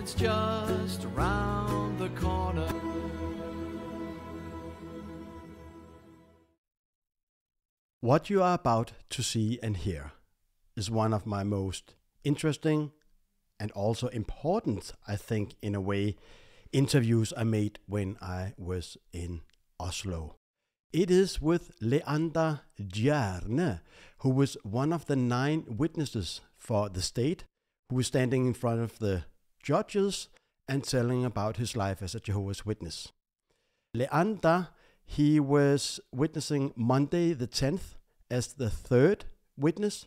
it's just around the corner. What you are about to see and hear is one of my most interesting and also important, I think, in a way, interviews I made when I was in Oslo. It is with Leander, who was one of the 9 witnesses for the state, who was standing in front of the judges and telling about his life as a Jehovah's Witness. Leander, he was witnessing Monday the 10th as the 3rd witness,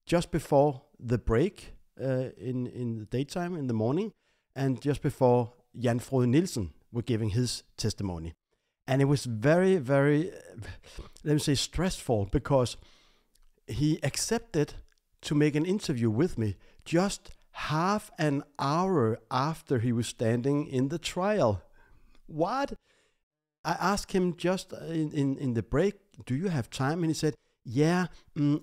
just before the break in the daytime, in the morning, and just before Jan Frode Nielsen were giving his testimony. And it was very, very, let me say, stressful, because he accepted to make an interview with me just half an hour after he was standing in the trial. What? I asked him just in the break, do you have time? And he said, yeah,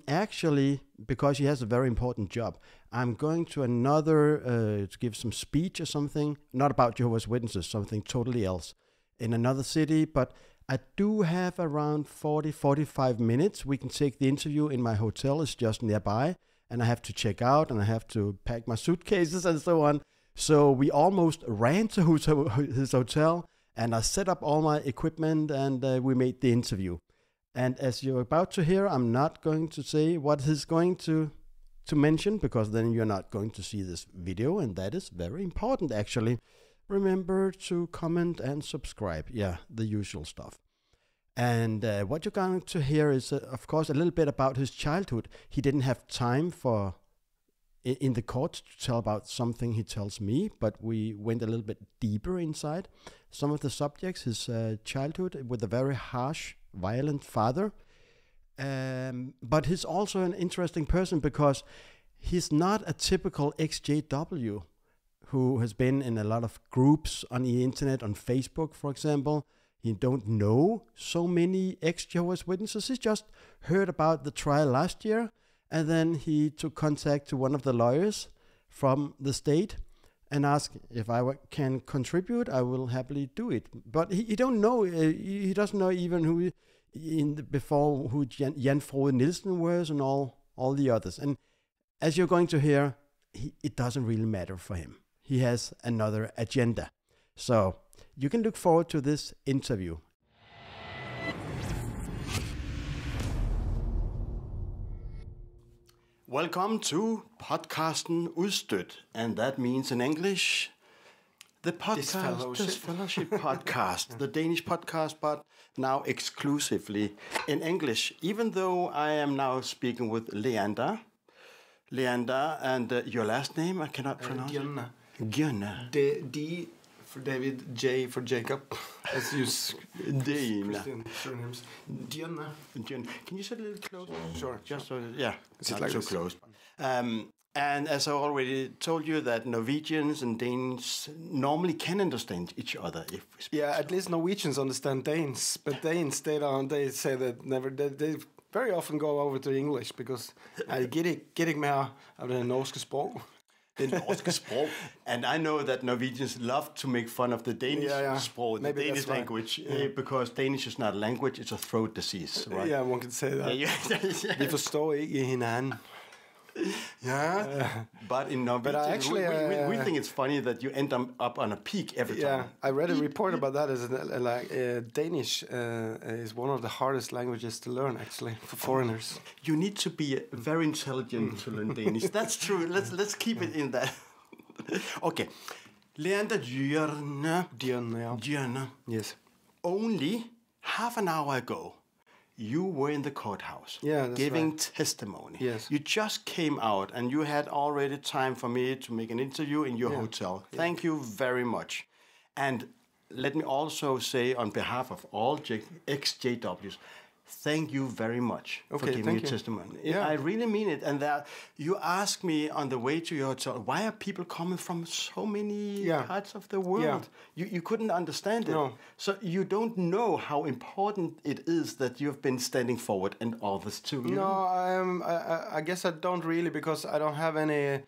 actually, because he has a very important job. I'm going to another, to give some speech or something, not about Jehovah's Witnesses, something totally else, in another city, but I do have around 40-45 minutes. We can take the interview in my hotel, it's just nearby, and I have to check out, and I have to pack my suitcases and so on. So we almost ran to his hotel, and I set up all my equipment, and we made the interview. And as you're about to hear, I'm not going to say what he's going to mention, because then you're not going to see this video, and that is very important, actually. Remember to comment and subscribe. Yeah, the usual stuff. And what you're going to hear is, of course, a little bit about his childhood. He didn't have time for, in the court, to tell about something he tells me, but we went a little bit deeper inside some of the subjects, his childhood with a very harsh, violent father. But he's also an interesting person, because he's not a typical XJW who has been in a lot of groups on the internet, on Facebook, for example. He don't know so many ex-Jehovah's Witnesses. He just heard about the trial last year, and then he took contact to one of the lawyers from the state and asked if I can contribute. I will happily do it. But he don't know. He doesn't know even who who Jan Frode Nielsen was, and all the others. And as you're going to hear, it doesn't really matter for him. He has another agenda. So you can look forward to this interview. Welcome to podcasten Udstødt, and that means in English, the podcast, Disfellowship podcast, the Danish podcast, but now exclusively in English. Even though I am now speaking with Leander, and your last name I cannot pronounce. Gjørne. D for David, J for Jacob, as you Christian surnames. Gjørne. Can you sit a little closer? Sure. Just so, yeah, it's not like so this. close. And as I already told you, that Norwegians and Danes normally can understand each other if we speak. Yeah, at least Norwegians understand Danes, but Danes they say that never. They very often go over to English, because I get ikke mere af det norske sprog. The norske sprog. And I know that Norwegians love to make fun of the Danish sprog, the Danish language, because Danish is not a language, it's a throat disease, right? Yeah, one can say that. Vi forstår ikke hinanden. Yeah, but in Norwegian, we think it's funny that you end up on a peak every time. Yeah, I read a report about that. As Danish is one of the hardest languages to learn, actually, for foreigners. You need to be very intelligent to learn Danish. That's true. Let's keep it in that. Okay, Leander Gjørne. Yes. Only half an hour ago, you were in the courthouse giving testimony. Yes. You just came out, and you had already time for me to make an interview in your hotel. Thank you very much. And let me also say, on behalf of all ex-JWs, thank you very much for giving your testimony. Yeah. I really mean it. And that you asked me on the way to your hotel, why are people coming from so many parts of the world? You couldn't understand it. No. So you don't know how important it is that you've been standing forward, and others too. No, I guess I don't really, because I don't have any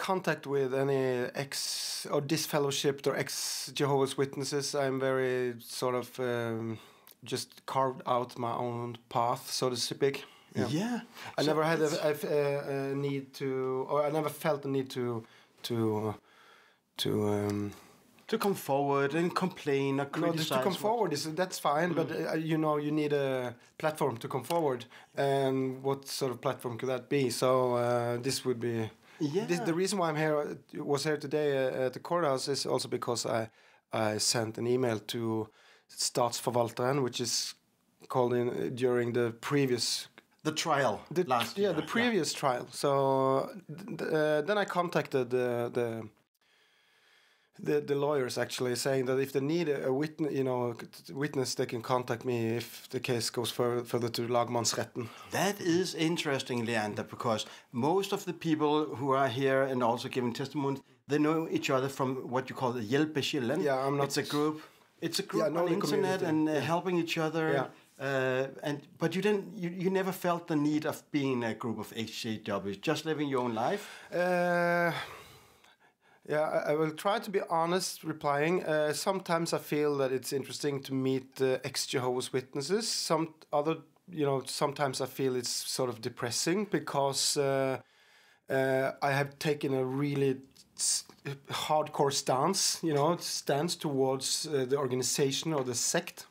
contact with any ex or disfellowshipped or ex Jehovah's Witnesses. I'm very sort of just carved out my own path, so to speak. Yeah. I never had a need to, or I never felt the need to come forward and complain or criticize. No, to come forward that's fine, but you know, you need a platform to come forward, and what sort of platform could that be? So this would be. Yeah. The reason why I'm here today at the courthouse is also because I sent an email to Statsforvalteren, which is called in during the previous. The trial last year. Yeah, the previous trial. So then I contacted the lawyers, actually, saying that if they need a witness, they can contact me if the case goes further to lagmannsretten. That is interesting, Leander, because most of the people who are here and also giving testimony, they know each other from what you call the Hjälpekillen. Yeah, I'm not. It's a group on the internet and helping each other. Yeah. But you never felt the need of being a group of HJWs, just living your own life? Yeah, I will try to be honest replying. Sometimes I feel that it's interesting to meet ex-Jehovah's Witnesses. Sometimes I feel it's sort of depressing because I have taken a really hardcore stance towards the organization or the sect,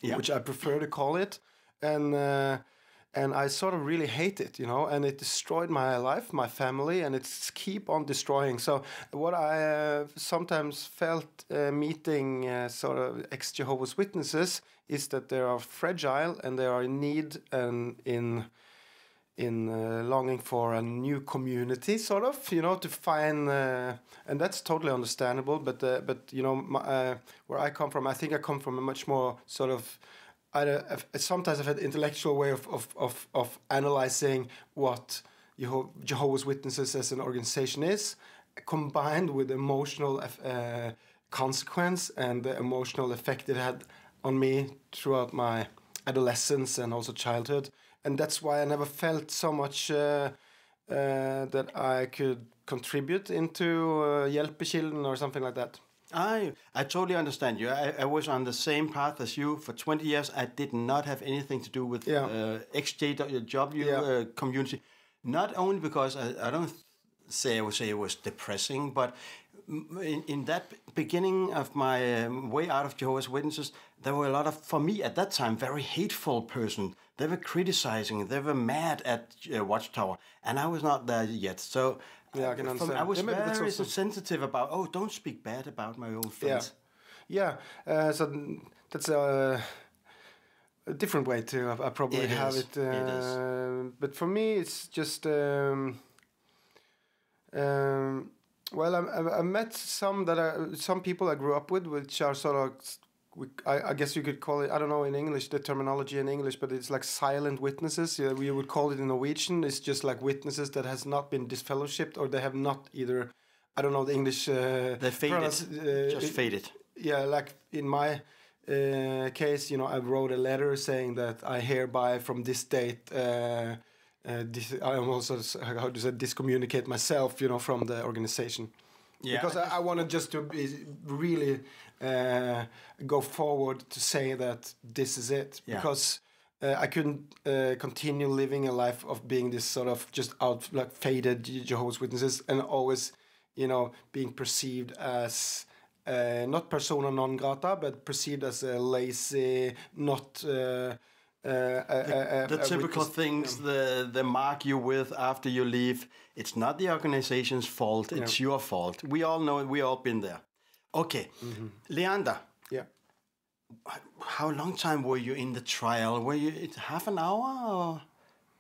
which I prefer to call it, and I sort of really hate it, and it destroyed my life, my family, and it's keep on destroying. So what I sometimes felt meeting sort of ex-Jehovah's Witnesses is that they are fragile and they are in need and in longing for a new community, sort of, to find, and that's totally understandable. But where I come from, I think I come from a much more sort of. Sometimes I've had intellectual way of analyzing what Jehovah's Witnesses as an organization is, combined with emotional consequence and the emotional effect it had on me throughout my adolescence and also childhood. And that's why I never felt so much that I could contribute into Hjälpekilden or something like that. I totally understand you. I was on the same path as you for 20 years. I did not have anything to do with XJW community. Not only because I don't say I would say it was depressing, but in that beginning of my way out of Jehovah's Witnesses, there were a lot of, for me at that time, very hateful person. They were criticizing, they were mad at Watchtower, and I was not there yet. So yeah, I can understand. I was very sensitive about, don't speak bad about my own friends. Yeah, so that's a different way to probably have it. It is. But for me, it's just... well, I met some people I grew up with, which are sort of, I guess you could call it, I don't know in English, the terminology in English, but it's like silent witnesses. We would call it in Norwegian. It's just like witnesses that has not been disfellowshipped, or they have not either, I don't know the English. They faded, just faded. Yeah, like in my case, I wrote a letter saying that I hereby from this date, I am also, how to say, discommunicate myself, from the organization. Yeah. Because I wanted just to be really go forward to say that this is it. Yeah. Because I couldn't continue living a life of being this sort of just faded Jehovah's Witnesses and always, being perceived as not persona non grata, but perceived as a lazy, not... the typical things they mark you with after you leave. It's not the organization's fault, it's your fault. We all know it, we all been there. Okay, Leander. Yeah. How long time were you in the trial? Were you half an hour or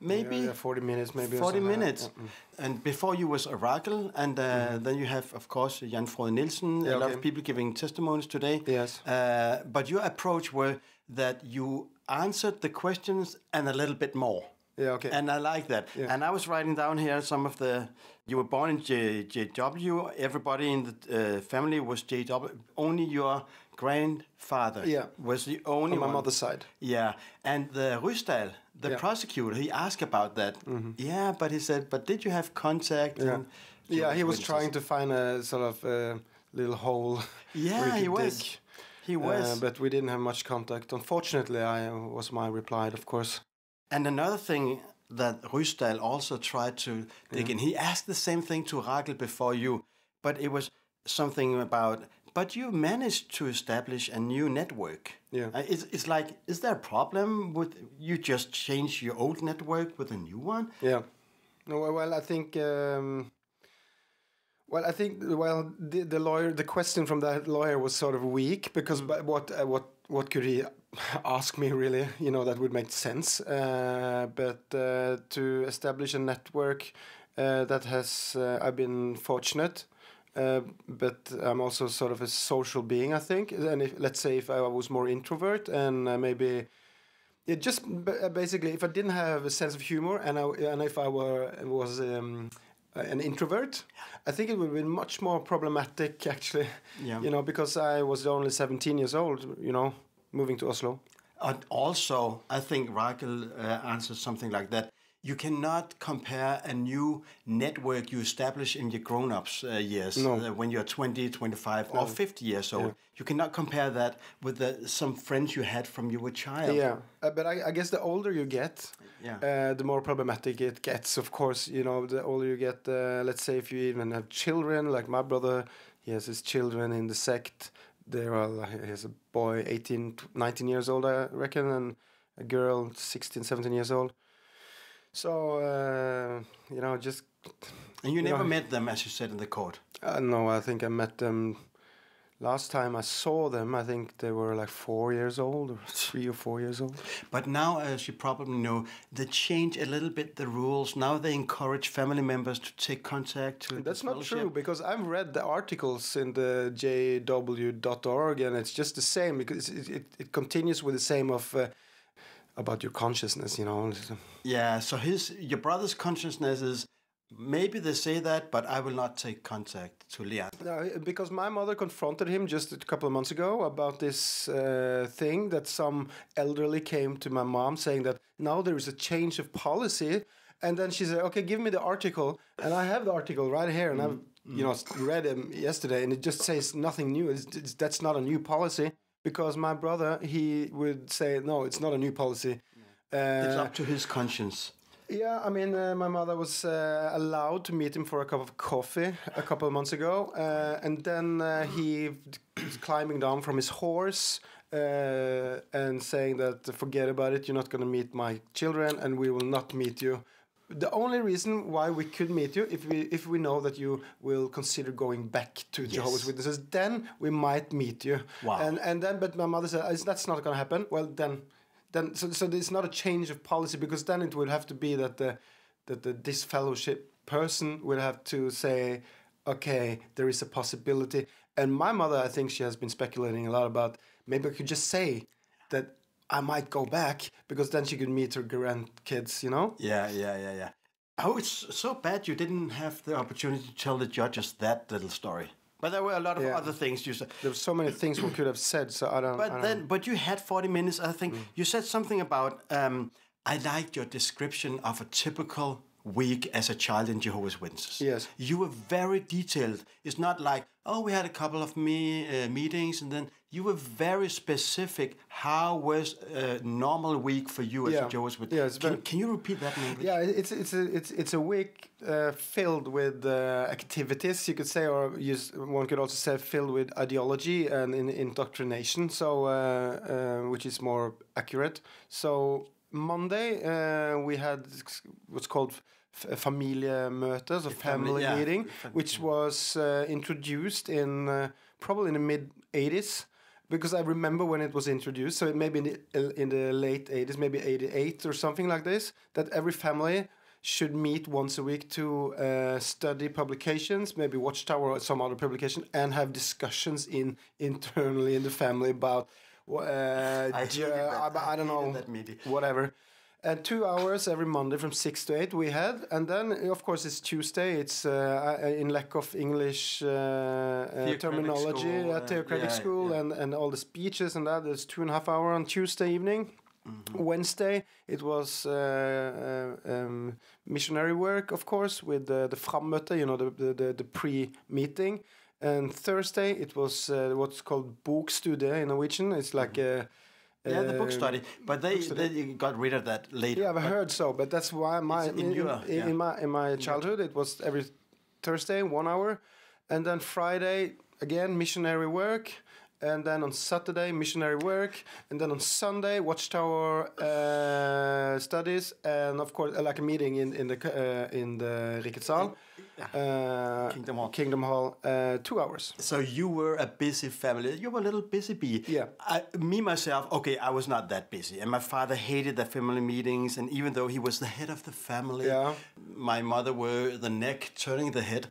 maybe? Yeah, 40 minutes maybe. 40 minutes. Yeah. And before you was Oracle, and then you have, of course, Jan Frode Nielsen, a lot of people giving testimonies today. Yes. But your approach were that you answered the questions and a little bit more. Yeah, okay. And I like that. Yeah. And I was writing down here some of the... You were born in JW. Everybody in the family was JW. Only your grandfather was the only one. On my mother's side. Yeah. And the Rysdal, the prosecutor, he asked about that. Mm-hmm. Yeah, but he said, but did you have contact? Yeah. Yeah, he was Witnesses. trying to find a sort of little hole. Yeah, where he could was. dig. He was. But we didn't have much contact. Unfortunately, was my reply, of course. And another thing that Rysdal also tried to dig in, he asked the same thing to Rakel before you, but it was something about, but you managed to establish a new network. Yeah. It's like, is there a problem with you just change your old network with a new one? Yeah. No, well, I think. The lawyer, the question from that lawyer was sort of weak because what could he ask me really? You know, that would make sense. But to establish a network that has, I've been fortunate. But I'm also sort of a social being, I think. And let's say if I was more introvert and maybe. It just basically, if I didn't have a sense of humor and if I was an introvert, I think it would have been much more problematic actually. Yeah. You know, because I was only 17 years old. You know, moving to Oslo. And also, I think Rakel answered something like that. You cannot compare a new network you establish in your grown-ups years, when you're 20, 25, or 50 years old. Yeah. You cannot compare that with some friends you had from you were a child. Yeah, but I guess the older you get, the more problematic it gets, of course. You know, the older you get, let's say if you even have children, like my brother, he has his children in the sect. He has a boy 18, 19 years old, I reckon, and a girl 16, 17 years old. So, you know, just... And you never met them, as you said, in the court? No, I think I met them... Last time I saw them, I think they were like 4 years old, or 3 or 4 years old. But now, as you probably know, they change a little bit the rules. Now they encourage family members to take contact. That's not true, because I've read the articles in the jw.org, and it's just the same, because it continues with the same of... about your consciousness, you know. Yeah, so your brother's consciousness is, maybe they say that, but I will not take contact to Leander. No, because my mother confronted him just a couple of months ago about this thing that some elderly came to my mom saying that now there is a change of policy. And then she said, okay, give me the article. And I have the article right here, and I've read it yesterday, and it just says nothing new. That's not a new policy. Because my brother, he would say, no, it's not a new policy. It's up to his conscience. Yeah, I mean, my mother was allowed to meet him for a cup of coffee a couple of months ago. And then he was climbing down from his horse and saying that, forget about it, you're not going to meet my children and we will not meet you. The only reason why we could meet you, if we know that you will consider going back to Jehovah's Witnesses, then we might meet you. Wow. And then, but my mother said, that's not going to happen. Well, then, so it's not a change of policy, because then it would have to be that the disfellowship person would have to say, okay, there is a possibility. And my mother, I think she has been speculating a lot about, maybe I could just say that I might go back, because then she could meet her grandkids, you know? Yeah. Oh, it's so bad you didn't have the opportunity to tell the judges that little story. But there were a lot of other things you said. There were so many things we could have said, so I don't... But you had 40 minutes, I think. You said something about, I liked your description of a typical week as a child in Jehovah's Witnesses. Yes. You were very detailed. It's not like, we had a couple of meetings, and then you were very specific. How was a normal week for you as a Jehovah's Witness? Can you repeat that in English? Yeah, it's a week filled with activities, you could say, or one could also say filled with ideology and indoctrination. So, which is more accurate. So Monday we had what's called familiemøter, so family meeting, which was introduced in probably in the mid-80s, because I remember when it was introduced, so maybe in the late 80s, maybe 88 or something like this, that every family should meet once a week to study publications, maybe Watchtower or some other publication, and have discussions internally in the family about I don't know, whatever. And 2 hours every Monday from 6 to 8 we had. And then, of course, it's Tuesday. It's in lack of English terminology, theocratic school, and all the speeches and that. There's 2.5 hours on Tuesday evening. Wednesday, it was missionary work, of course, with the frammøte, the pre-meeting. And Thursday, it was what's called bokstudie in Norwegian. It's like a... the book study, but they got rid of that later. Yeah, I've heard so, but that's why in my childhood it was every Thursday 1 hour, and then Friday again missionary work, and then on Saturday missionary work, and then on Sunday Watchtower studies, and of course like a meeting in the Rikets Sal, Kingdom Hall, 2 hours. So you were a busy family. You were a little busy bee. Yeah. Myself, I was not that busy. And my father hated the family meetings. And even though he was the head of the family, my mother were the neck turning the head.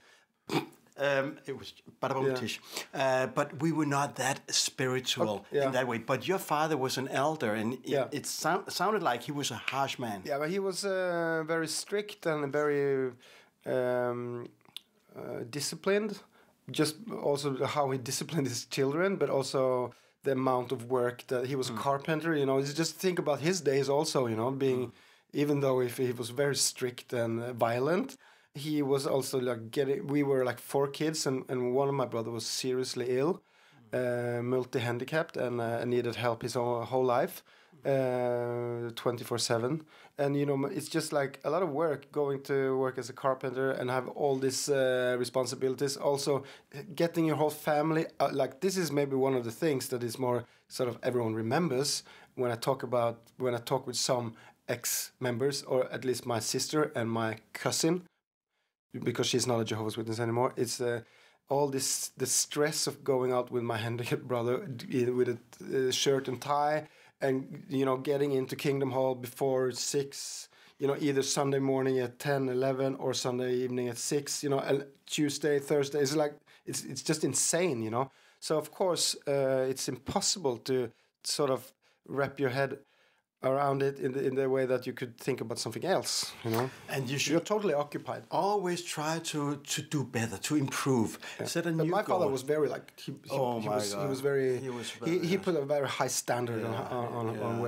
It was tish. But we were not that spiritual in that way. But your father was an elder, and it sounded like he was a harsh man. Yeah, but he was very strict and very... disciplined, just also how he disciplined his children, but also the amount of work that he was a carpenter. Just think about his days also. Being even though if he was very strict and violent, he was also like we were like 4 kids, and one of my brothers was seriously ill, multi-handicapped, and needed help his whole life. 24/7, and it's just like a lot of work going to work as a carpenter and have all these responsibilities, also getting your whole family like this is maybe one of the things that is more sort of everyone remembers when I talk with some ex-members, or at least my sister and my cousin, because she's not a Jehovah's Witness anymore. It's all the stress of going out with my handicapped brother with a shirt and tie, and getting into Kingdom Hall before 6, either Sunday morning at 10, 11, or Sunday evening at 6, and Tuesday, Thursday. It's like it's just insane, So of course it's impossible to sort of wrap your head around it in the way that you could think about something else, And you're totally occupied. Always try to do better, to improve. Yeah. Set a but new my goal. father was very like he put a very high standard on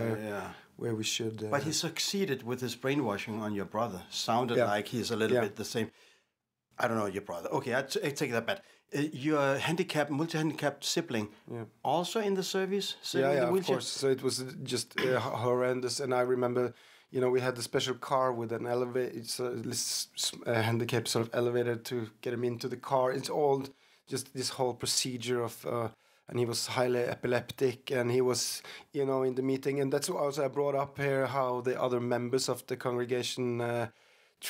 where we should. But he succeeded with his brainwashing on your brother. Sounded like he's a little bit the same. I don't know your brother. Okay, I take that back. Your multi-handicapped sibling, also in the service? Of course. So it was just horrendous. And I remember, we had the special car with an elevator. It's a handicapped sort of elevator to get him into the car. It's all just this whole procedure of... and he was highly epileptic, and he was, in the meeting. And that's also I brought up here, how the other members of the congregation...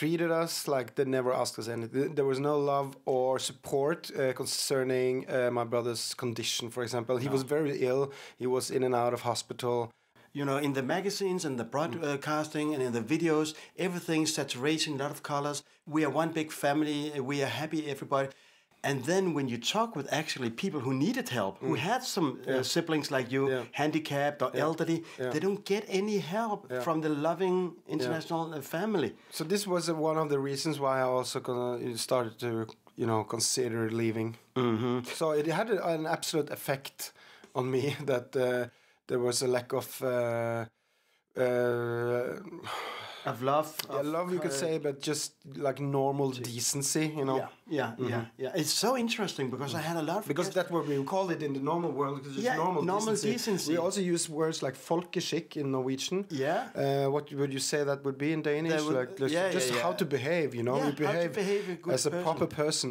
treated us like they never asked us anything. There was no love or support concerning my brother's condition, for example. He was very ill. He was in and out of hospital. In the magazines and the broadcasting and in the videos, everything saturation, a lot of colors. We are one big family. We are happy, everybody. And then when you talk with actually people who needed help, who had some siblings like you, handicapped or elderly, they don't get any help from the loving international family. So this was one of the reasons why I also started to, consider leaving. Mm-hmm. So it had an absolute effect on me that there was a lack of... Of love. Love you could say, but just like normal decency, Yeah. It's so interesting because I had a lot of... Because that's what we call it in the normal world, because it's normal decency. We also use words like folkeskikk in Norwegian. Yeah. What would you say that would be in Danish? How to behave, we behave as a proper person.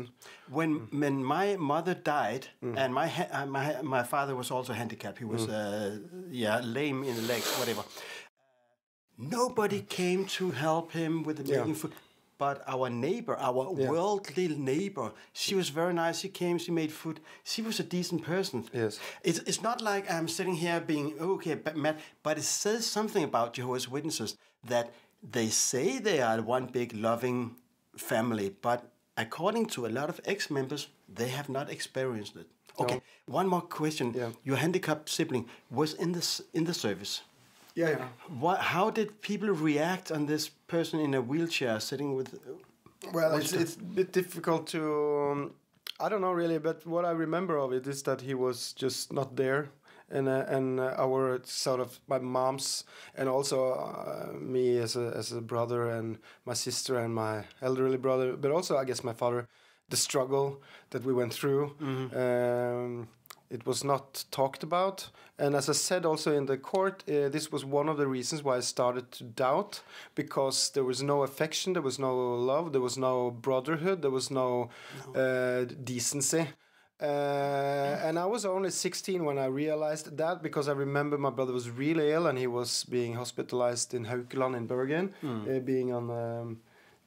When my mother died, and my father was also handicapped. He was lame in the legs, whatever. Nobody came to help him with the making food. But our neighbor, our worldly neighbor, she was very nice. She came, she made food. She was a decent person. Yes. It's not like I'm sitting here being, mad, but it says something about Jehovah's Witnesses that they say they are one big loving family, but according to a lot of ex-members, they have not experienced it. Okay, one more question. Yeah. Your handicapped sibling was in the service. Yeah. How did people react on this person in a wheelchair sitting with... Well, it's a bit difficult to... I don't know really, but what I remember of it is that he was just not there. and our sort of my mom's and also me as a brother and my sister and my elderly brother, but also I guess my father, the struggle that we went through. It was not talked about, and as I said also in the court, this was one of the reasons why I started to doubt, because there was no affection, there was no love, there was no brotherhood, there was no decency. And I was only 16 when I realized that, because I remember my brother was really ill and he was being hospitalized in Haukeland in Bergen, being on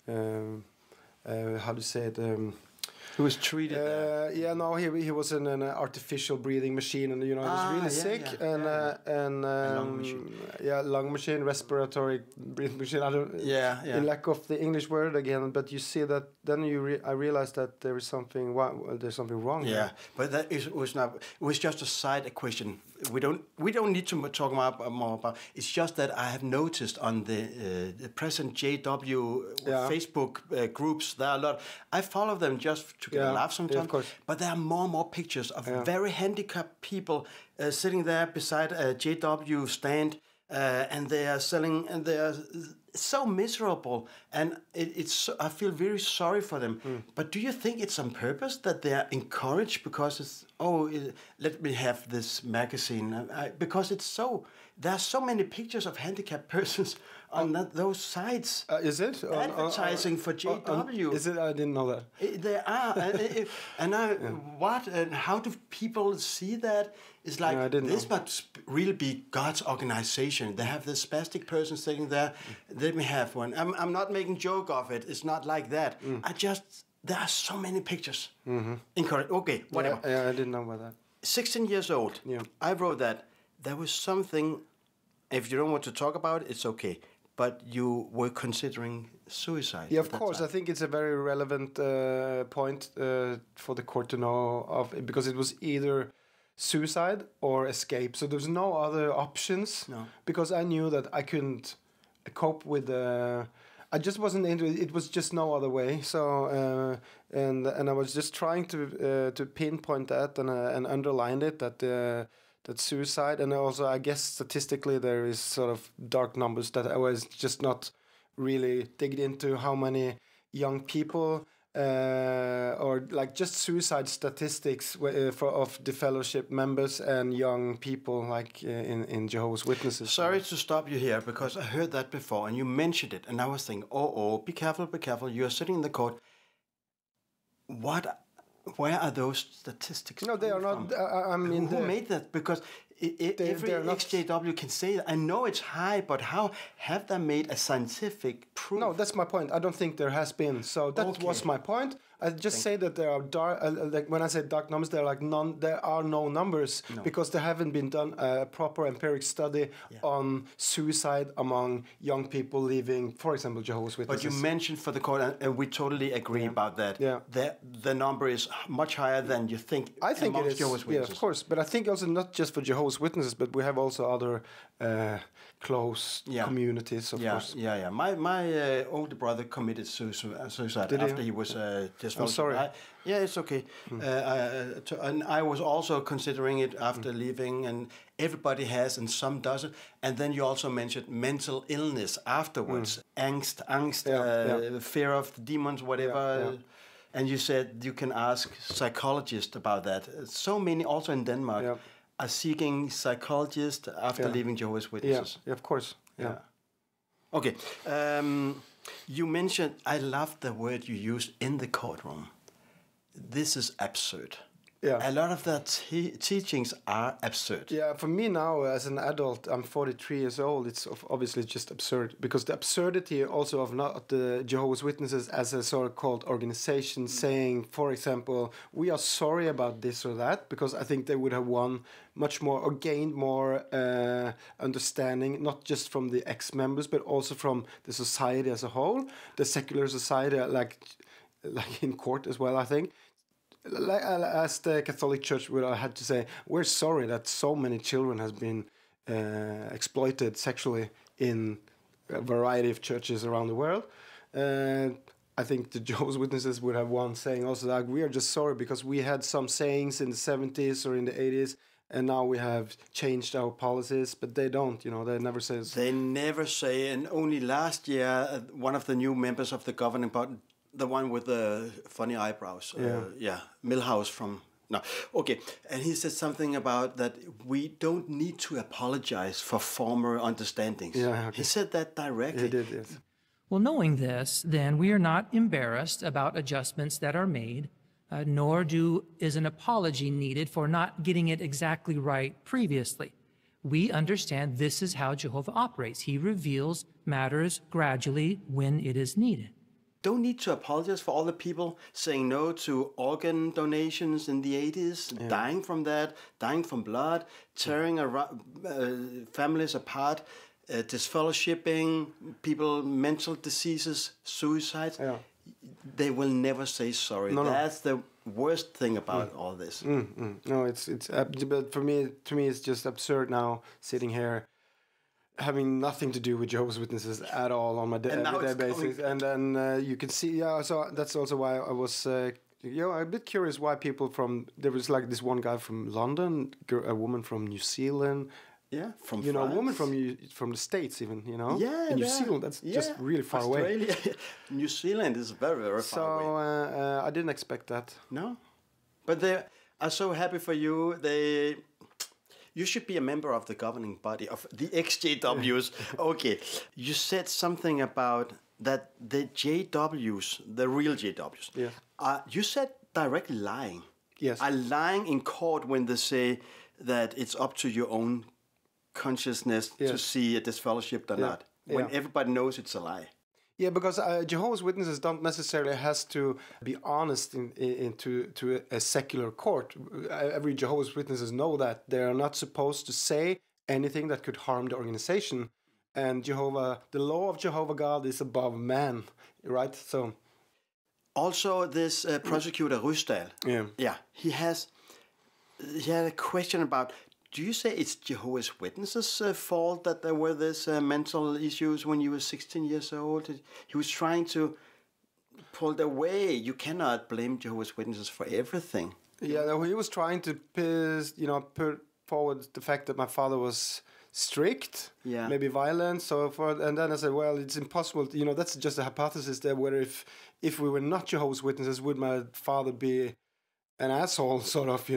how do you say it? Who was treated there? He was in an artificial breathing machine, and he was really sick, and lung machine. Lung machine, respiratory breathing machine. I don't, in lack of the English word again, but you see that then I realized that there is something wrong. Yeah, there. but that was not. It was just a side question. We don't need to talk more about. It's just that I have noticed on the present JW Facebook groups, there are a lot. I follow them just to get a laugh sometimes. Of course. But there are more and more pictures of very handicapped people sitting there beside a JW stand, and they are selling, and they are so miserable, and it's. I feel very sorry for them. But do you think it's on purpose that they are encouraged because it's let me have this magazine because it's so. There are so many pictures of handicapped persons on those sites. Is it advertising for JW? Is it? I didn't know that. There are, what and how do people see that? It's like this must really be God's organization. They have this spastic person sitting there. Let me have one. I'm not making joke of it. It's not like that. There are so many pictures. Incorrect. Okay, whatever. Yeah, I didn't know about that. 16 years old. Yeah. I wrote that. There was something, if you don't want to talk about it, it's okay. But you were considering suicide. Yeah, of course. I think it's a very relevant point for the court to know of, because it was either suicide or escape. So there's no other options. No. Because I knew that I couldn't cope with I just wasn't into it. It was just no other way. So and I was just trying to pinpoint that and underline it that suicide, and also I guess statistically there is sort of dark numbers that I was just not really digged into how many young people or like just suicide statistics of the fellowship members and young people like in Jehovah's Witnesses. Sorry to stop you here, because I heard that before and you mentioned it, and I was thinking, be careful. You are sitting in the court. Where are those statistics? No, they are not. I mean, who made that? Because every XJW can say that. I know it's high, but how have they made a scientific proof? No, that's my point. I don't think there has been. So that was my point. I just say that there are dark. Like when I say dark numbers, there are no numbers because there haven't been done a proper empiric study on suicide among young people leaving, for example, Jehovah's Witnesses. But you mentioned for the court, and we totally agree about that. Yeah, the number is much higher than you think. I think it is. Jehovah's Witnesses. Yeah, of course. But I think also not just for Jehovah's Witnesses, but we have also other close communities. Of course. Yeah. My older brother committed suicide after he was just. I'm sorry. It's okay. And I was also considering it after leaving, and everybody has, and some doesn't. And then you also mentioned mental illness afterwards, angst, fear of the demons, whatever. And you said you can ask psychologists about that. So many, also in Denmark, are seeking psychologists after leaving Jehovah's Witnesses. Yeah, of course. Yeah. Okay. You mentioned, I love the word you used in the courtroom. This is absurd. Yeah. A lot of the teachings are absurd. Yeah, for me now, as an adult, I'm 43 years old, it's obviously just absurd. Because the absurdity also of not the Jehovah's Witnesses as a sort of called organization saying, for example, we are sorry about this or that, because I think they would have won much more or gained more understanding, not just from the ex-members, but also from the society as a whole, the secular society, like in court as well, I think. As the Catholic Church would have had to say, we're sorry that so many children has been exploited sexually in a variety of churches around the world. I think the Jehovah's Witnesses would have one saying also that we are just sorry because we had some sayings in the 70s or in the 80s and now we have changed our policies, but they don't, they never say. They never say, and only last year, one of the new members of the governing body, the one with the funny eyebrows, Milhouse from... No, okay, and he said something about that we don't need to apologize for former understandings. Yeah, okay. He said that directly. He did, yes. Well, knowing this, then we are not embarrassed about adjustments that are made, nor is an apology needed for not getting it exactly right previously. We understand this is how Jehovah operates. He reveals matters gradually when it is needed. Don't need to apologize for all the people saying no to organ donations in the 80s, dying from that, dying from blood, tearing families apart, disfellowshipping, people, mental diseases, suicides. Yeah. They will never say sorry. No. That's the worst thing about all this. No, but to me, it's just absurd now sitting here, having nothing to do with Jehovah's Witnesses at all on my everyday basis, and then you can see. Yeah, so that's also why I was, a bit curious why people there was like this one guy from London, a woman from New Zealand. Yeah, from France. A woman from the States even, Yeah, in New Zealand, that's just really far away. New Zealand is very, very far away. So I didn't expect that. No, but they are so happy for you. You should be a member of the governing body of the XJWs. Okay, you said something about that the JWs, the real JWs. Yes. You said directly lying. Yes. Are lying in court when they say that it's up to your own consciousness to see a disfellowship or not, when everybody knows it's a lie. Yeah, because Jehovah's Witnesses don't necessarily has to be honest to a secular court. Every Jehovah's Witnesses know that they are not supposed to say anything that could harm the organization, and the law of Jehovah God is above man, right? So, also this prosecutor Rysdal, he had a question about. Do you say it's Jehovah's Witnesses' fault that there were these mental issues when you were 16 years old? He was trying to pull it away. You cannot blame Jehovah's Witnesses for everything. Yeah, he was trying to put forward the fact that my father was strict, maybe violent, so forth. And then I said, well, it's impossible. That's just a hypothesis there. Whether if we were not Jehovah's Witnesses, would my father be an asshole, sort of?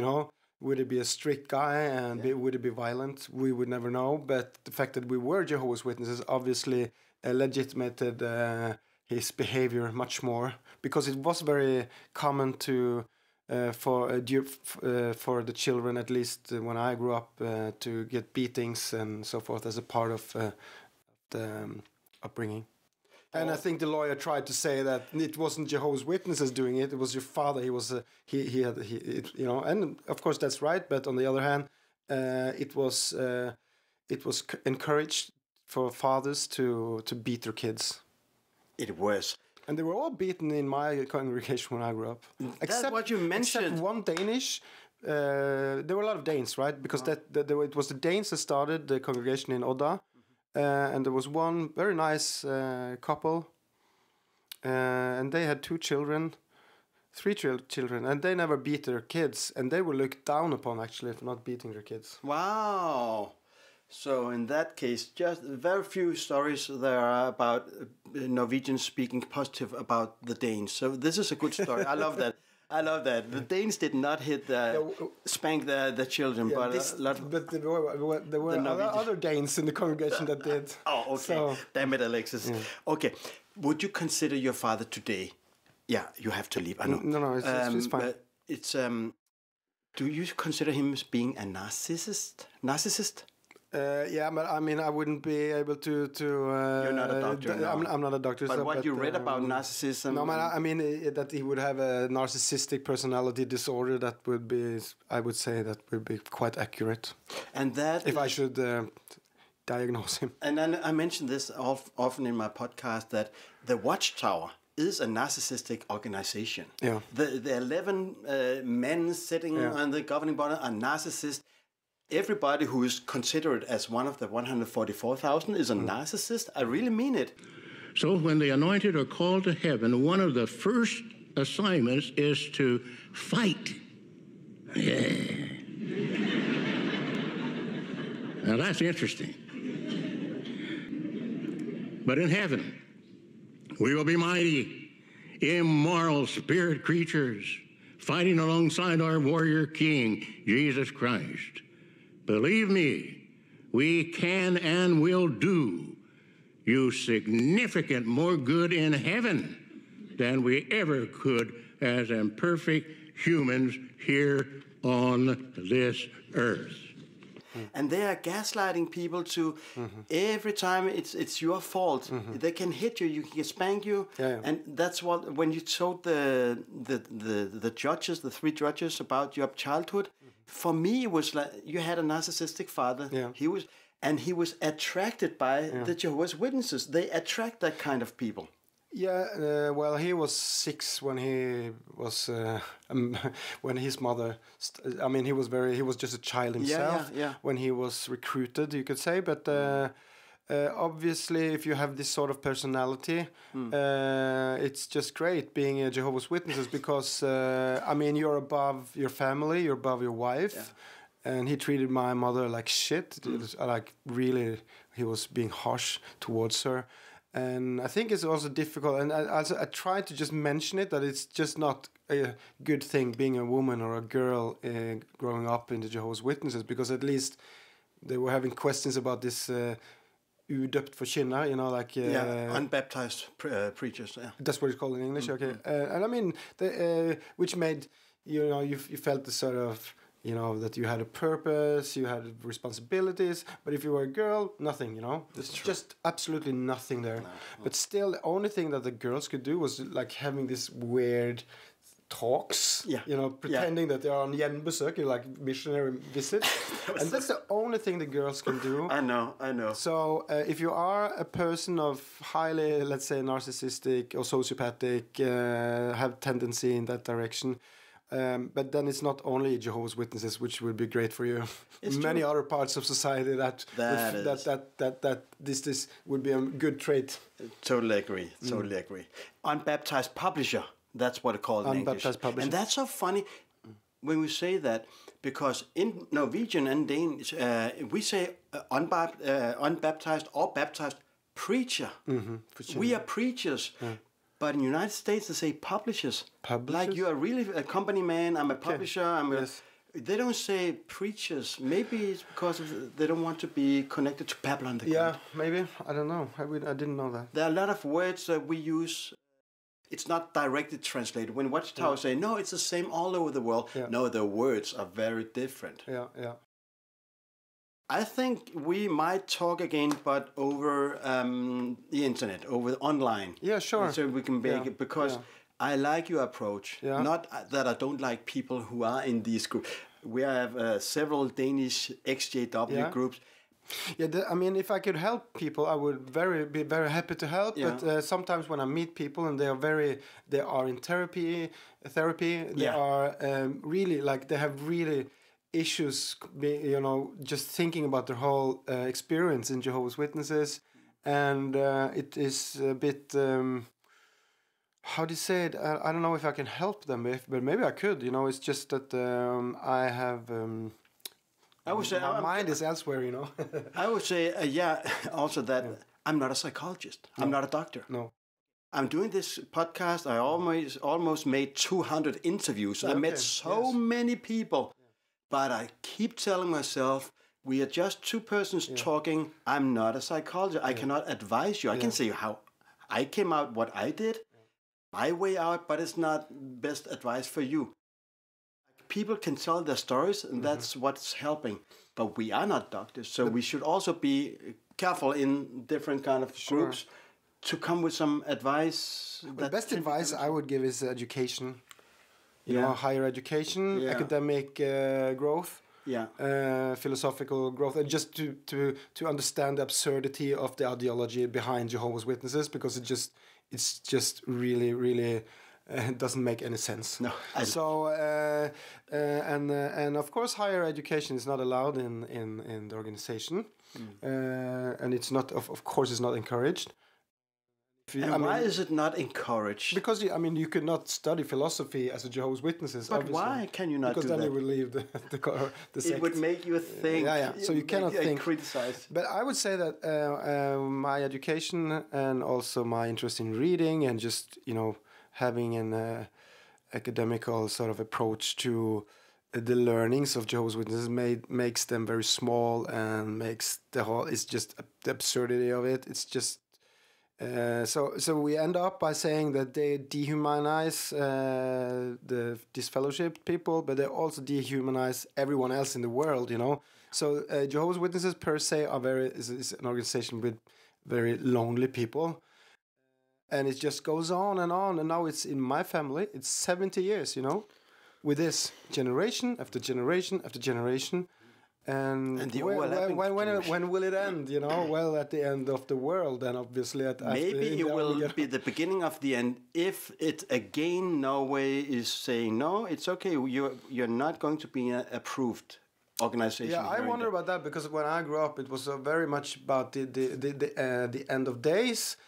Would he be a strict guy and would he be violent? We would never know. But the fact that we were Jehovah's Witnesses obviously legitimated his behavior much more, because it was very common for the children, at least when I grew up, to get beatings and so forth as a part of the upbringing. And I think the lawyer tried to say that it wasn't Jehovah's Witnesses doing it; it was your father. He was and of course that's right. But on the other hand, it was encouraged for fathers to beat their kids. It was, and they were all beaten in my congregation when I grew up. Except what you mentioned. Except one Danish. There were a lot of Danes, right? Because it was the Danes that started the congregation in Odda. And there was one very nice couple, and they had 3 children, and they never beat their kids, and they were looked down upon actually for not beating their kids. Wow! So in that case, just very few stories there are about Norwegians speaking positive about the Danes. So this is a good story. I love that. The Danes did not spank the children, but there were other Danes in the congregation that did. Oh, okay. So, damn it, Alexis. Yeah. Okay. Would you consider your father today? Yeah, you have to leave. I know. No, it's fine. But it's do you consider him as being a narcissist? Yeah, but I mean, I wouldn't be able to. You're not a doctor. No. I'm not a doctor. But what you read about narcissism? No, I mean that he would have a narcissistic personality disorder. That would be, I would say, that would be quite accurate. And that, if I should diagnose him. And then I mentioned this often in my podcast that the Watchtower is a narcissistic organization. Yeah. The 11 men sitting on the governing body are narcissists. Everybody who is considered as one of the 144,000 is a narcissist. I really mean it. So when the anointed are called to heaven, one of the first assignments is to fight. Yeah. Now that's interesting. But in heaven, we will be mighty, immoral spirit creatures, fighting alongside our warrior king, Jesus Christ. Believe me, we can and will do you significant more good in heaven than we ever could as imperfect humans here on this earth. And they are gaslighting people to every time it's your fault. They can hit you, you can spank you, and that's what when you told the judges, the 3 judges about your childhood. For me, it was like you had a narcissistic father. Yeah. He was attracted by the Jehovah's Witnesses. They attract that kind of people. Yeah, well, he was 6 when he was when his mother. He was just a child himself when he was recruited, you could say. But obviously, if you have this sort of personality, it's just great being a Jehovah's Witnesses because you're above your family, you're above your wife. Yeah. And he treated my mother like shit. It was, like really, he was being harsh towards her. And I think it's also difficult, and I try to just mention it, that it's just not a good thing being a woman or a girl growing up in the Jehovah's Witnesses, because at least they were having questions about this udøpt forkynner, unbaptized preachers. Yeah. That's what it's called in English, okay. Which made, you felt the sort of, that you had a purpose, you had responsibilities, but if you were a girl, nothing, There's just absolutely nothing there. No. But still, the only thing that the girls could do was like having this weird talks, pretending that they are on gjenbesøk, like missionary visit. And that's the only thing the girls can do. I know. So if you are a person of highly, let's say, narcissistic or sociopathic, have tendency in that direction, but then it's not only Jehovah's Witnesses, which would be great for you. Many other parts of society that this would be a good trait. Totally agree. Unbaptized publisher. That's what it's called in English. Unbaptized publisher. And that's so funny when we say that, because in Norwegian and Danish we say unbaptized or baptized preacher. We are preachers. Yeah. But in the United States, they say publishers. Like you are really a company man, I'm a publisher, They don't say preachers. Maybe it's because they don't want to be connected to Babylon. Yeah, maybe. I don't know. I didn't know that. There are a lot of words that we use. It's not directly translated. When Watchtower say, no, it's the same all over the world. Yeah. No, the words are very different. Yeah. I think we might talk again, but over the internet, over online. Yeah, sure. So we can make it, because I like your approach. Yeah. Not that I don't like people who are in these groups. We have several Danish XJW groups. Yeah, if I could help people, I would be very happy to help. Yeah. But sometimes when I meet people and they are in therapy, they are really they have really issues, just thinking about their whole experience in Jehovah's Witnesses, and it is a bit. How do you say it? I don't know if I can help them, but maybe I could. It's just that I have. I would say my mind is elsewhere. I would say, also that I'm not a psychologist. No. I'm not a doctor. No. I'm doing this podcast. I almost made 200 interviews. I met so many people, but I keep telling myself, we are just two persons talking. I'm not a psychologist. I cannot advise you. I can say how I came out, what I did, my way out, but it's not best advice for you. People can tell their stories, and that's what's helping. But we are not doctors, so we should also be careful in different kind of groups to come with some advice. The best advice I would give is education. Higher education, academic growth, philosophical growth, and just to understand the absurdity of the ideology behind Jehovah's Witnesses, because it's just really, really. It doesn't make any sense. No. So and of course, higher education is not allowed in the organization, and it's not. Of course, it's not encouraged. And why is it not encouraged? Because you could not study philosophy as a Jehovah's Witnesses. But obviously. why can you not because do then that? you would leave the sect. It would make you think. Yeah. So you cannot think. And criticize. But I would say that my education and also my interest in reading and just having an academical sort of approach to the learnings of Jehovah's Witnesses makes them very small and makes it's just the absurdity of it. It's just so we end up by saying that they dehumanize the disfellowshipped people, but they also dehumanize everyone else in the world. So Jehovah's Witnesses per se is an organization with very lonely people. And it just goes on, and now it's in my family. It's 70 years, with this generation after generation after generation, and the when will it end? Well, at the end of the world, and obviously maybe it will be the beginning of the end if it again Norway is saying no, it's okay. You're not going to be an approved organization. Yeah, I wonder about that because when I grew up, it was very much about the end of days.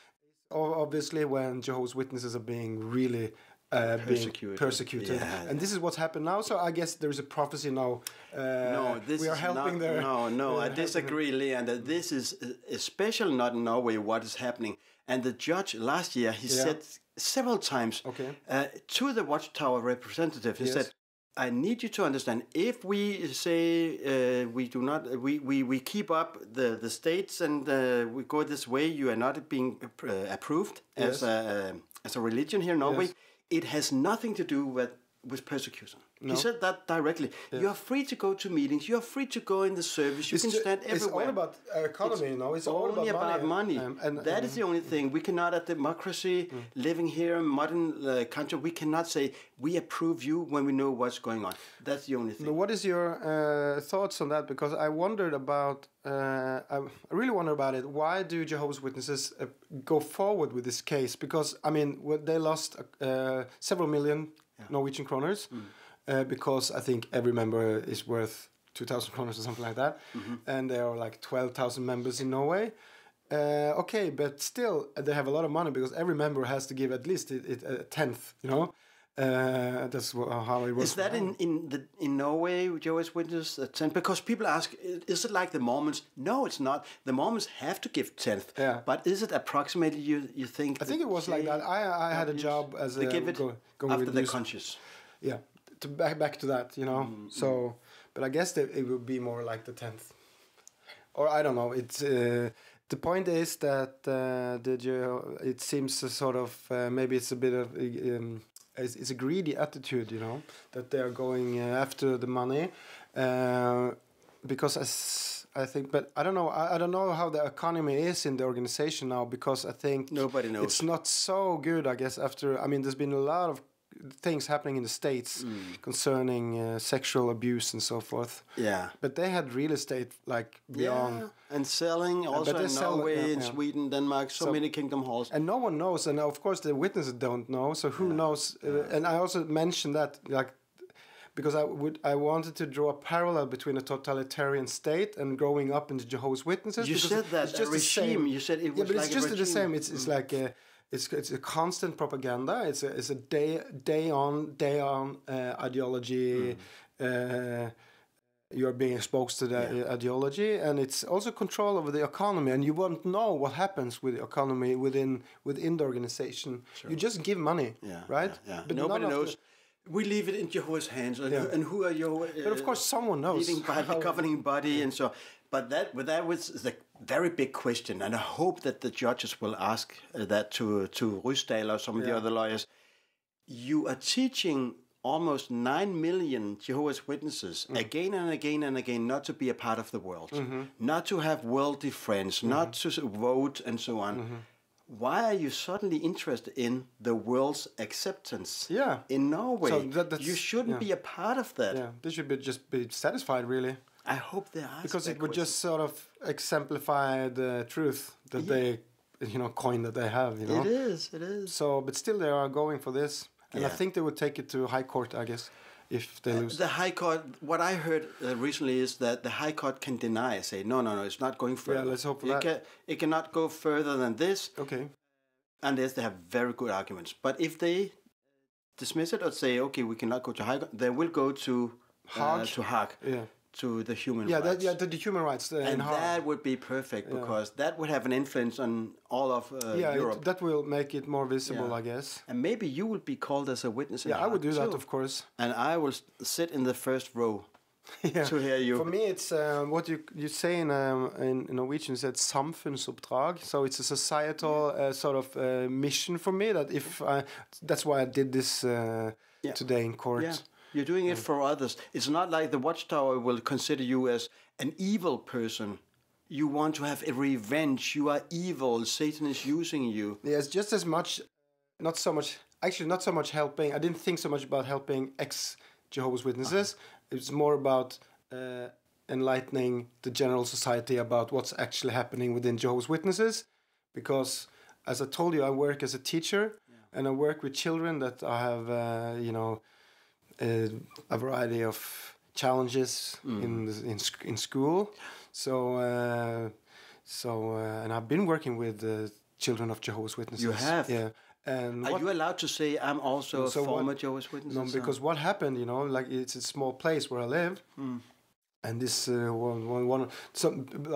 Obviously, when Jehovah's Witnesses are being really persecuted. Yeah. And this is what's happened now. So I guess there's a prophecy now. We are helping their... No, I disagree, Leander. This is especially not in Norway what is happening. And the judge last year, he said several times to the Watchtower representative, he said, I need you to understand, if we say we do not, we keep up the states and we go this way, you are not being approved as a religion here in Norway. Yes. It has nothing to do with persecution. No. He said that directly. Yes. You are free to go to meetings. You are free to go in the service. You can stand everywhere. It's all about economy, It's all about money. And that is the only thing. We cannot, a democracy, living here in modern country, we cannot say we approve you when we know what's going on. That's the only thing. But what is your thoughts on that? Because I wondered about, I really wonder about it. Why do Jehovah's Witnesses go forward with this case? Because, they lost several million Norwegian kroners. Because I think every member is worth 2,000 kroners or something like that. And there are like 12,000 members in Norway. Okay, but still they have a lot of money because every member has to give at least a tenth, That's how it works. Is that in Norway, Jehovah's Witnesses, a tenth? Because people ask, is it like the Mormons? No, it's not. The Mormons have to give tenth. Yeah. But is it approximately, you think? I think it was like that. I had a job as they give it after they're conscious. Yeah. To back to that, So, but I guess that it would be more like the 10th, or I don't know. It's the point is that it seems a sort of maybe it's a bit of it's a greedy attitude, that they are going after the money, because I think, but I don't know. I don't know how the economy is in the organization now because I think nobody knows. It's not so good, I guess. There's been a lot of things happening in the States concerning sexual abuse and so forth. Yeah. But they had real estate like beyond. Yeah. And selling also in Norway, in Sweden, Denmark, so many kingdom halls. And no one knows. And of course the witnesses don't know. So who knows? And I also mentioned that because I wanted to draw a parallel between a totalitarian state and growing up in the Jehovah's Witnesses. You said that it's just regime. You said it was but like it's just a regime. the same. It's like it's a constant propaganda. It's a day on ideology. You are being exposed to the ideology, and it's also control over the economy. And you won't know what happens with the economy within the organization. Sure. You just give money, right? Yeah. But nobody knows. We leave it in Jehovah's hands, and who are your? But of course, someone knows. Leading by the governing body, and so. But that was the very big question, and I hope that the judges will ask that to Rysdal or some of the other lawyers. You are teaching almost 9 million Jehovah's Witnesses again and again and again not to be a part of the world, not to have worldly friends, not to vote, and so on. Why are you suddenly interested in the world's acceptance in Norway? So you shouldn't be a part of that. Yeah, they should just be satisfied, really. I hope they are. Because it would just sort of exemplify the truth that they, coin that they have, It is. So, but still they are going for this. And I think they would take it to High Court, I guess, if they lose. The High Court, what I heard recently is that the High Court can say, no, it's not going further. Yeah, let's hope for that. It cannot go further than this. Okay. unless they have very good arguments. But if they dismiss it or say, okay, we cannot go to High Court, they will go to Hague. Yeah. To the human rights. The human rights. And that would be perfect because that would have an influence on all of Europe. That will make it more visible, I guess. And maybe you would be called as a witness. I would do that, of course. And I will sit in the first row to hear you. For me, it's what you say in Norwegian. It's samfunnsoppdrag. So it's a societal sort of mission for me. That's why I did this today in court. Yeah. You're doing it for others. It's not like the Watchtower will consider you as an evil person. You want to have a revenge. You are evil. Satan is using you. Yes, just as much, not so much helping. I didn't think so much about helping ex-Jehovah's Witnesses. It's more about enlightening the general society about what's actually happening within Jehovah's Witnesses. Because, as I told you, I work as a teacher, and I work with children that I have, a variety of challenges in school. So and I've been working with the children of Jehovah's Witnesses. You have? Yeah. And are you allowed to say I'm also a former Jehovah's Witness? No, because what happened, like it's a small place where I live. And this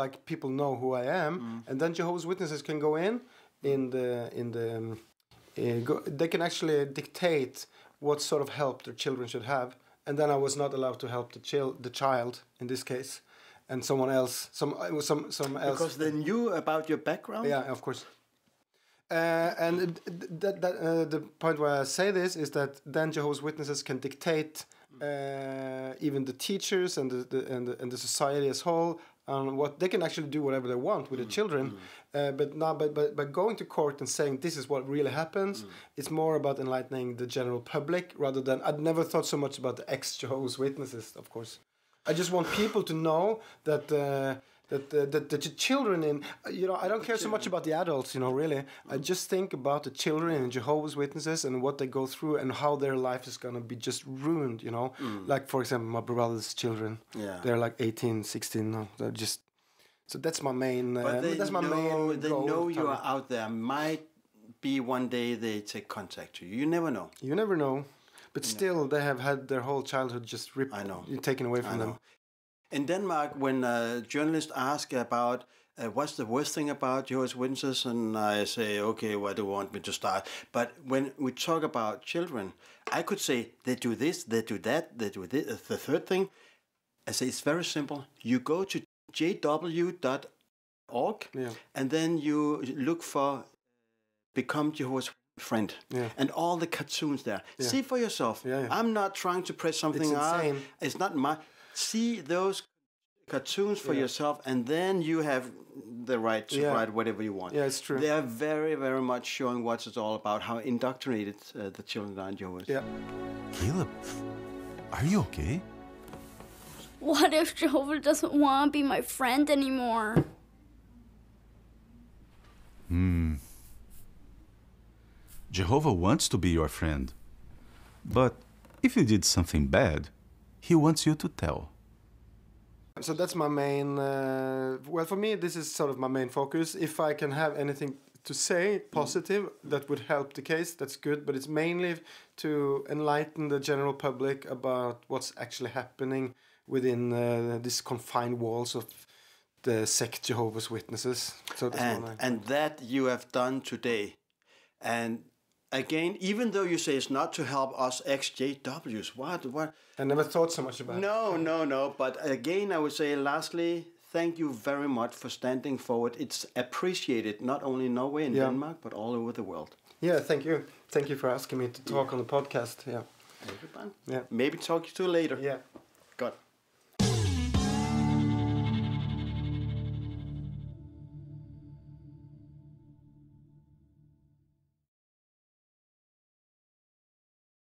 like people know who I am, and then Jehovah's Witnesses can go in they can actually dictate what sort of help their children should have, and then I was not allowed to help the child in this case, and someone else, some else. Because they knew about your background. Yeah, of course. And the point where I say this is that then Jehovah's Witnesses can dictate even the teachers and the society as whole on what they can actually do whatever they want with the children. But going to court and saying this is what really happens, it's more about enlightening the general public rather than. I'd never thought so much about the ex-Jehovah's Witnesses, of course. I just want people to know that the children I don't care so much about the adults, really. I just think about the children in Jehovah's Witnesses and what they go through and how their life is going to be just ruined, Like, for example, my brother's children. Yeah. They're like 18, 16 now. They're just... So that's my main... that's my main They goal. know you are out there. Might be one day they take contact to you. You never know. You never know. But still, they have had their whole childhood just taken away from them. In Denmark, when journalists ask about what's the worst thing about Jehovah's Witnesses, and I say, okay, why do you want me to start? But when we talk about children, I could say they do this, they do that, they do this. The third thing, I say it's very simple. You go to jw.org, and then you look for Become Jehovah's Friend, and all the cartoons there. See for yourself. I'm not trying to press something out. It's not my... See those cartoons for yourself, and then you have the right to write whatever you want. Yeah, it's true. They are very, very much showing what it's all about, how indoctrinated the children are in Jehovah's. Yeah. Caleb, are you okay? What if Jehovah doesn't want to be my friend anymore? Jehovah wants to be your friend. But if you did something bad, he wants you to tell. So that's my main... well, for me, this is sort of my main focus. If I can have anything to say positive that would help the case, that's good. But it's mainly to enlighten the general public about what's actually happening within these confined walls of the sect Jehovah's Witnesses. So that's and that you have done today. And again, even though you say it's not to help us ex-JWs, what? I never thought so much about it. No. But again, I would say, lastly, thank you very much for standing forward. It's appreciated, not only in Norway and Denmark, but all over the world. Yeah, thank you. Thank you for asking me to talk on the podcast. Yeah. Maybe talk to you later. Yeah. Good.